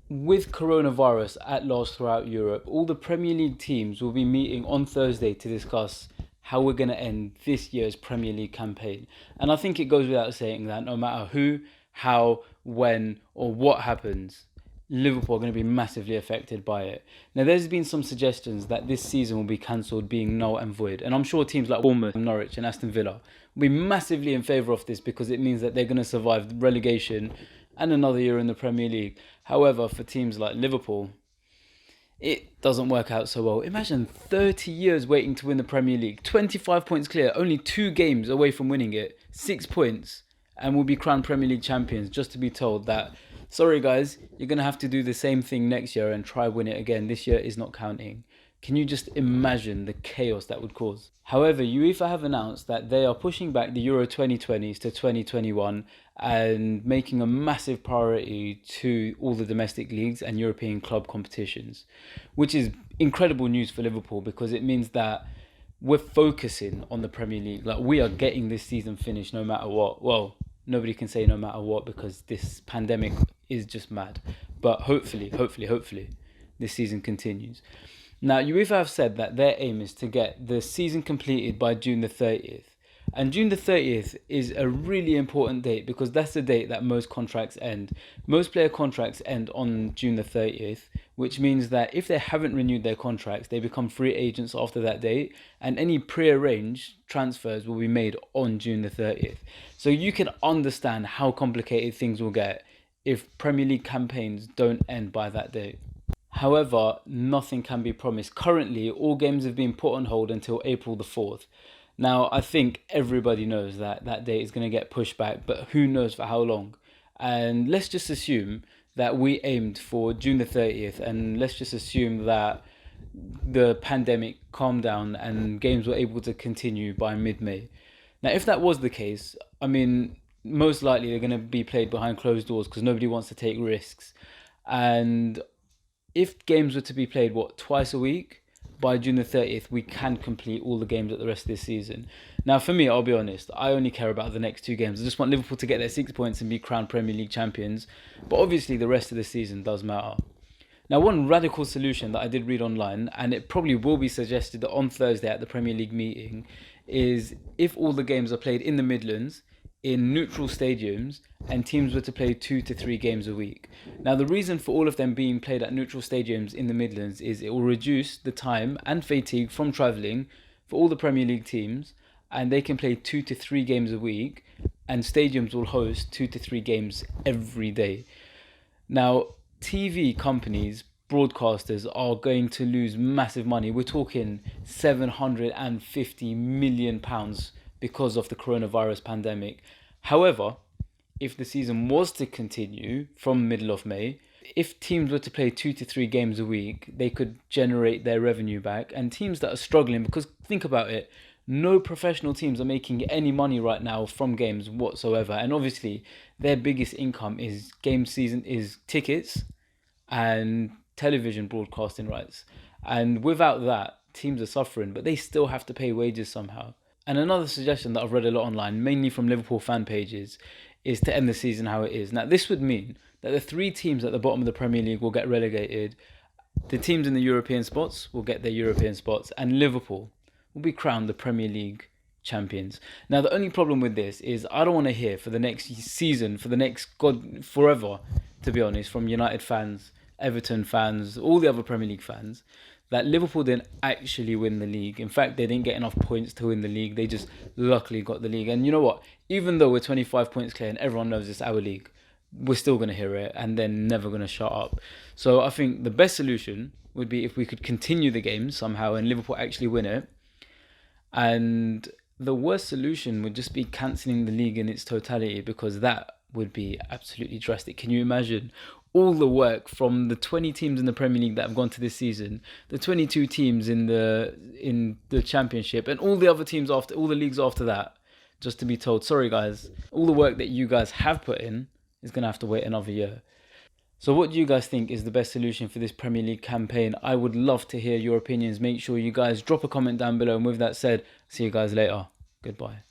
with coronavirus at large throughout Europe, all the Premier League teams will be meeting on Thursday to discuss how we're going to end this year's Premier League campaign. And I think it goes without saying that no matter who, how, when, or what happens, Liverpool are going to be massively affected by it. Now, there's been some suggestions that this season will be cancelled, being null and void. And I'm sure teams like Bournemouth, Norwich and Aston Villa will be massively in favour of this because it means that they're going to survive relegation and another year in the Premier League. However, for teams like Liverpool, it doesn't work out so well. Imagine 30 years waiting to win the Premier League, 25 points clear, only 2 games away from winning it, 6 points, and we'll be crowned Premier League champions, just to be told that, sorry guys, you're going to have to do the same thing next year and try win it again. This year is not counting. Can you just imagine the chaos that would cause? However, UEFA have announced that they are pushing back the Euro 2020s to 2021 and making a massive priority to all the domestic leagues and European club competitions, which is incredible news for Liverpool because it means that we're focusing on the Premier League. Like, we are getting this season finished no matter what. Well, nobody can say no matter what because this pandemic is just mad. But hopefully, this season continues. Now, UEFA have said that their aim is to get the season completed by June the 30th. And June the 30th is a really important date because that's the date that most contracts end. Most player contracts end on June the 30th, which means that if they haven't renewed their contracts, they become free agents after that date, and any pre-arranged transfers will be made on June the 30th. So you can understand how complicated things will get if Premier League campaigns don't end by that date. However, nothing can be promised. Currently, all games have been put on hold until April the 4th. Now, I think everybody knows that that date is going to get pushed back, but who knows for how long? And let's just assume that we aimed for June the 30th, and let's just assume that the pandemic calmed down and games were able to continue by mid-May. Now, if that was the case, I mean, most likely they're going to be played behind closed doors because nobody wants to take risks. And if games were to be played, twice a week, by June the 30th, we can complete all the games at the rest of this season. Now, for me, I'll be honest, I only care about the next 2 games. I just want Liverpool to get their 6 points and be crowned Premier League champions. But obviously, the rest of the season does matter. Now, one radical solution that I did read online, and it probably will be suggested on Thursday at the Premier League meeting, is if all the games are played in the Midlands, in neutral stadiums, and teams were to play 2 to 3 games a week. Now, the reason for all of them being played at neutral stadiums in the Midlands is it will reduce the time and fatigue from travelling for all the Premier League teams, and they can play 2 to 3 games a week, and stadiums will host 2 to 3 games every day. Now, TV companies, broadcasters are going to lose massive money. We're talking £750 million because of the coronavirus pandemic. However, if the season was to continue from middle of May, if teams were to play 2 to 3 games a week, they could generate their revenue back. And teams that are struggling, because think about it, no professional teams are making any money right now from games whatsoever. And obviously, their biggest income is game season, is tickets and television broadcasting rights. And without that, teams are suffering, but they still have to pay wages somehow. And another suggestion that I've read a lot online, mainly from Liverpool fan pages, is to end the season how it is. Now, this would mean that the 3 teams at the bottom of the Premier League will get relegated, the teams in the European spots will get their European spots, and Liverpool will be crowned the Premier League champions. Now, the only problem with this is I don't want to hear for the next season, for the next, forever, to be honest, from United fans, Everton fans, all the other Premier League fans, that Liverpool didn't actually win the league. In fact, they didn't get enough points to win the league. They just luckily got the league. And you know what? Even though we're 25 points clear and everyone knows it's our league, we're still going to hear it and they're never going to shut up. So I think the best solution would be if we could continue the game somehow and Liverpool actually win it. And the worst solution would just be cancelling the league in its totality, because that would be absolutely drastic. Can you imagine all the work from the 20 teams in the Premier League that have gone to this season, the 22 teams in the Championship, and all the other teams after, all the leagues after that, just to be told, sorry guys, all the work that you guys have put in is going to have to wait another year. So what do you guys think is the best solution for this Premier League campaign? I would love to hear your opinions. Make sure you guys drop a comment down below. And with that said, see you guys later. Goodbye.